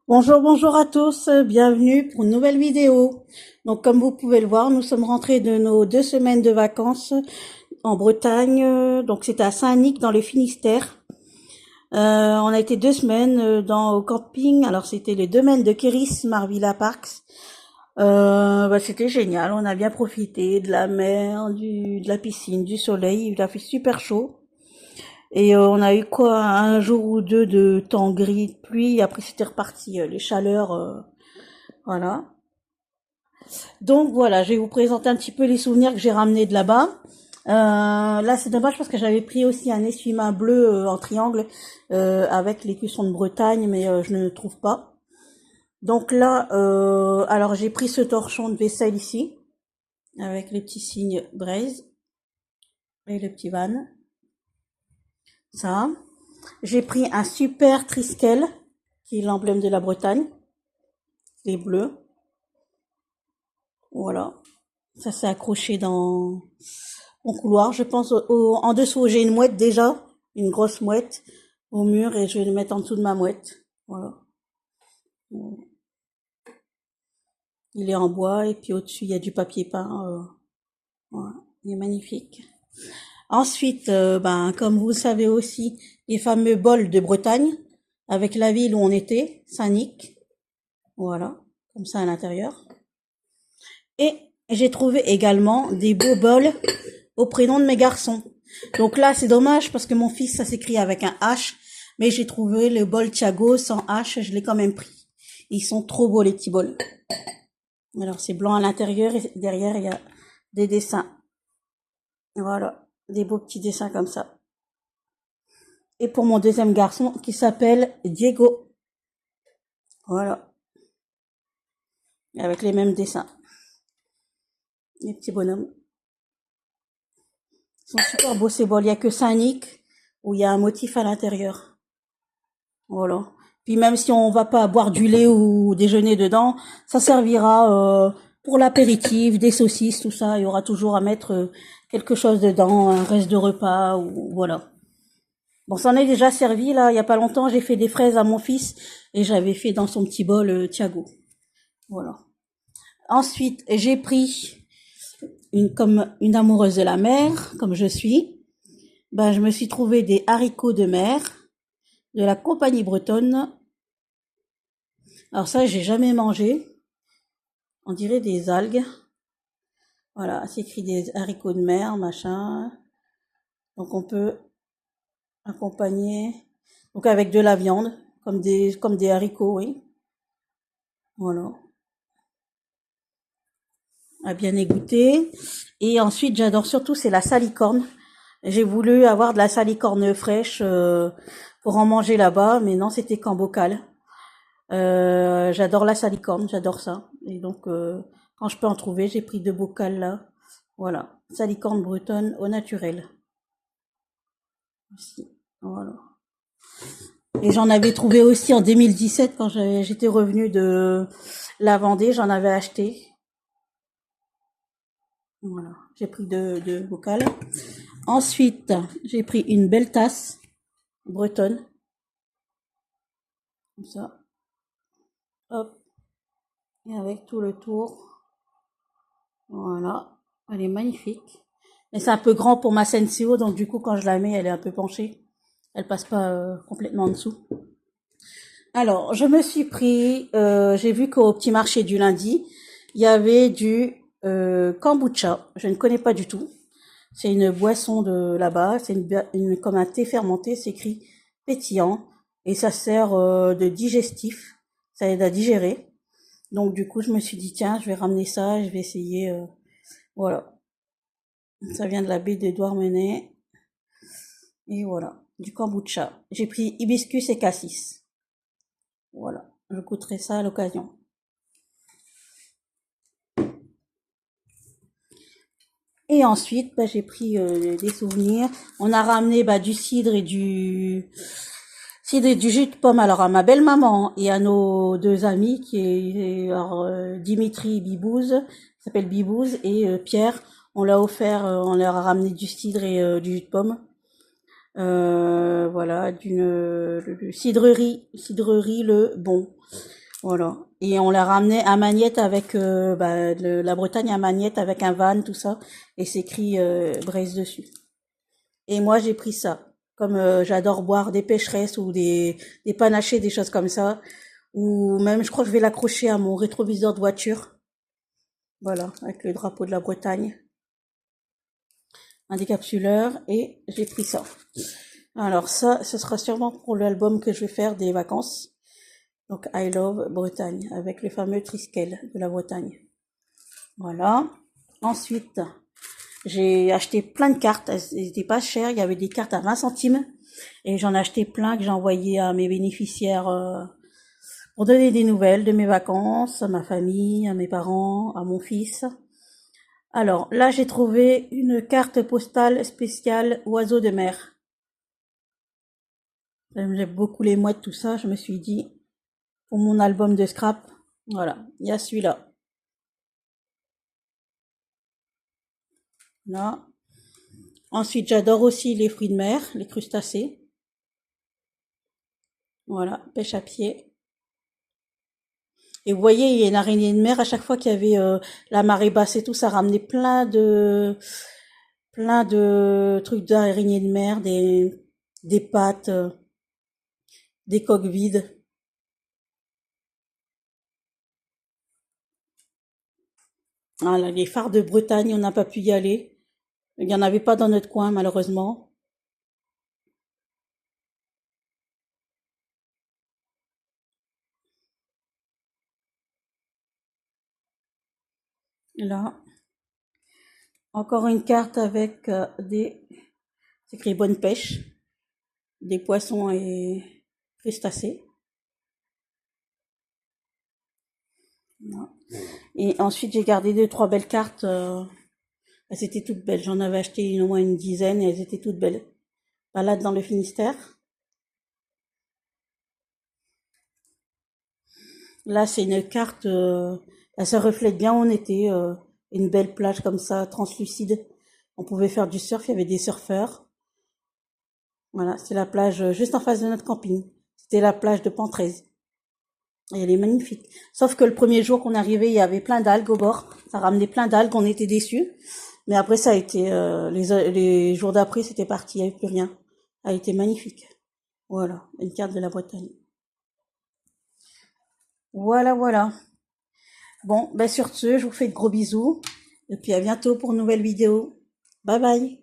Bonjour, bonjour à tous, bienvenue pour une nouvelle vidéo. Donc comme vous pouvez le voir, nous sommes rentrés de nos 2 semaines de vacances en Bretagne. Donc c'était à Saint-Nic dans le Finistère. On a été 2 semaines au camping. Alors c'était les domaines de Kéris Marvilla Parks. C'était génial, on a bien profité de la mer, de la piscine, du soleil. Il a fait super chaud. Et on a eu quoi, un jour ou deux de temps gris, de pluie. Après c'était reparti, les chaleurs. Voilà. Donc voilà, je vais vous présenter un petit peu les souvenirs que j'ai ramenés de là-bas. Là, c'est dommage parce que j'avais pris aussi un essuie-main bleu en triangle avec les cuissons de Bretagne, mais je ne le trouve pas. Donc là, alors j'ai pris ce torchon de vaisselle ici avec les petits signes Braise et le petit van. Ça. J'ai pris un super Triskel qui est l'emblème de la Bretagne, les bleus. Voilà. Ça s'est accroché dans mon couloir. Je pense en dessous, j'ai une mouette déjà, une grosse mouette au mur et je vais le mettre en dessous de ma mouette. Voilà. Il est en bois et puis au-dessus, il y a du papier peint. Voilà. Il est magnifique. Ensuite, comme vous le savez aussi, les fameux bols de Bretagne avec la ville où on était, Saint-Nic. Voilà. Comme ça à l'intérieur. Et j'ai trouvé également des beaux bols au prénom de mes garçons. Donc là, c'est dommage parce que mon fils, ça s'écrit avec un H, mais j'ai trouvé le bol Thiago sans H, je l'ai quand même pris. Ils sont trop beaux, les petits bols. Alors, c'est blanc à l'intérieur et derrière, il y a des dessins. Voilà, des beaux petits dessins comme ça. Et pour mon deuxième garçon, qui s'appelle Diego. Voilà, avec les mêmes dessins. Les petits bonhommes. Ils sont super beaux, ces bols. Il y a que Saint-Nic où il y a un motif à l'intérieur. Voilà. Puis même si on va pas boire du lait ou déjeuner dedans, ça servira pour l'apéritif, des saucisses, tout ça. Il y aura toujours à mettre quelque chose dedans, un reste de repas ou voilà. Bon, ça en est déjà servi là. Il y a pas longtemps, j'ai fait des fraises à mon fils et j'avais fait dans son petit bol Thiago. Voilà. Ensuite, j'ai pris comme une amoureuse de la mer, comme je suis. Je me suis trouvé des haricots de mer de la compagnie bretonne. Alors ça, j'ai jamais mangé. On dirait des algues. Voilà, c'est écrit des haricots de mer, machin. Donc on peut accompagner donc avec de la viande, comme des haricots, oui. Voilà, à bien égoutter. Et ensuite, j'adore surtout c'est la salicorne. J'ai voulu avoir de la salicorne fraîche pour en manger là-bas, mais non, c'était qu'en bocal. J'adore la salicorne, j'adore ça. Et donc, quand je peux en trouver, j'ai pris 2 bocals là. Voilà, salicorne bretonne au naturel. Aussi. Voilà. Et j'en avais trouvé aussi en 2017 quand j'étais revenue de la Vendée, j'en avais acheté. Voilà, j'ai pris deux bocals. Ensuite, j'ai pris une belle tasse bretonne, comme ça. Hop, et avec tout le tour. Voilà, elle est magnifique. Mais c'est un peu grand pour ma Senseo, donc du coup, quand je la mets, elle est un peu penchée. Elle passe pas complètement en dessous. Alors, je me suis pris, j'ai vu qu'au petit marché du lundi, il y avait du kombucha. Je ne connais pas du tout. C'est une boisson de là-bas. C'est comme un thé fermenté. C'est écrit pétillant et ça sert de digestif. Ça aide à digérer. Donc du coup, je me suis dit tiens, je vais ramener ça. Je vais essayer. Voilà. Ça vient de la baie de Douarnenez et voilà du kombucha. J'ai pris hibiscus et cassis. Voilà. Je goûterai ça à l'occasion. Et ensuite, j'ai pris des souvenirs. On a ramené du cidre et du jus de pomme. Alors à ma belle maman et à nos 2 amis qui est alors, Dimitri Bibouze, qui s'appelle Bibouze, et Pierre. On l'a offert, on leur a ramené du cidre et du jus de pomme. Voilà, cidrerie Le Bon. Voilà. Et on l'a ramené à Magnette avec la Bretagne à Magnette avec un van, tout ça, et c'est écrit Brest dessus. Et moi j'ai pris ça. Comme j'adore boire des pêcheresses ou des panachés, des choses comme ça. Ou même je crois que je vais l'accrocher à mon rétroviseur de voiture. Voilà, avec le drapeau de la Bretagne. Un décapsuleur et j'ai pris ça. Alors ça, ce sera sûrement pour l'album que je vais faire des vacances. Donc I Love Bretagne avec le fameux Triskel de la Bretagne. Voilà. Ensuite, j'ai acheté plein de cartes. Elles étaient pas chères. Il y avait des cartes à 20 centimes. Et j'en ai acheté plein que j'ai envoyé à mes bénéficiaires pour donner des nouvelles de mes vacances, à ma famille, à mes parents, à mon fils. Alors là, j'ai trouvé une carte postale spéciale oiseaux de mer. J'aime beaucoup les mouettes, tout ça. Je me suis dit, pour mon album de scrap, voilà, il y a celui-là. Là. Ensuite, j'adore aussi les fruits de mer, les crustacés. Voilà, pêche à pied. Et vous voyez, il y a une araignée de mer à chaque fois qu'il y avait la marée basse et tout, ça ramenait plein de trucs d'araignées de mer, des pattes, des coques vides. Ah là, les phares de Bretagne, on n'a pas pu y aller. Il n'y en avait pas dans notre coin, malheureusement. Là, encore une carte avec c'est écrit bonne pêche, des poissons et crustacés. Là. Et ensuite, j'ai gardé deux, trois belles cartes. Elles étaient toutes belles. J'en avais acheté au moins une dizaine et elles étaient toutes belles. Balade dans le Finistère. Là, c'est une carte, elle se reflète bien où on était, une belle plage comme ça, translucide. On pouvait faire du surf, il y avait des surfeurs. Voilà, c'est la plage juste en face de notre camping. C'était la plage de Pentrez. Et elle est magnifique. Sauf que le premier jour qu'on est arrivé, il y avait plein d'algues au bord. Ça ramenait plein d'algues, on était déçus. Mais après, ça a été, les jours d'après, c'était parti, il n'y avait plus rien. Elle a été magnifique. Voilà, une carte de la Bretagne. Voilà, voilà. Bon, ben sur ce, je vous fais de gros bisous. Et puis à bientôt pour une nouvelle vidéo. Bye bye.